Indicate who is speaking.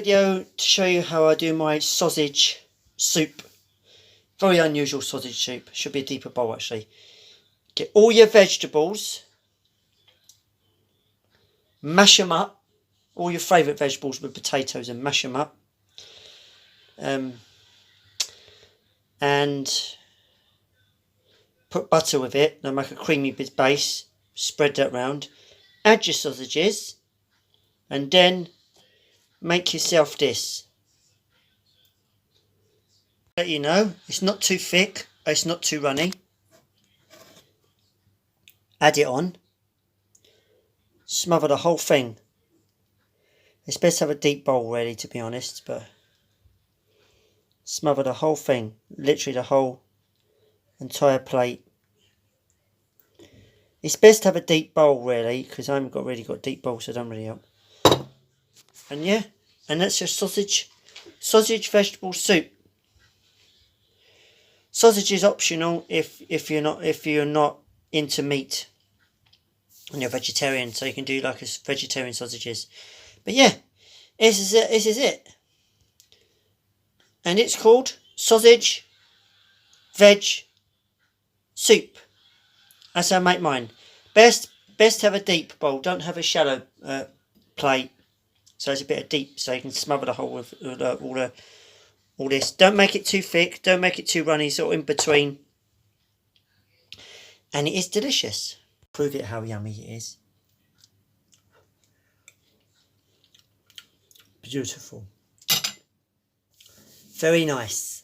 Speaker 1: video to show you how I do my sausage soup. Very unusual sausage soup. Should be a deeper bowl actually. Get all your vegetables, mash them up, all your favourite vegetables with potatoes, and mash them up. And put butter with it. Now make a creamy bit base. Spread that round. Add your sausages, and then make yourself this. Let you know, it's not too thick, it's not too runny. Add it on. Smother the whole thing. It's best to have a deep bowl ready, to be honest, but smother the whole thing, literally the whole entire plate. It's best to have a deep bowl really, because I haven't really got a deep bowl, so it don't really help. And yeah, and that's your sausage vegetable soup. Sausage is optional if you're not into meat and you're vegetarian, so you can do like a vegetarian sausages. But yeah, this is it. And it's called sausage veg soup. That's how I make mine. Best have a deep bowl. Don't have a shallow plate. So it's a bit of deep, so you can smother the whole with all this. Don't make it too thick. Don't make it too runny. Sort of in between. And it is delicious. Prove it how yummy it is. Beautiful. Very nice.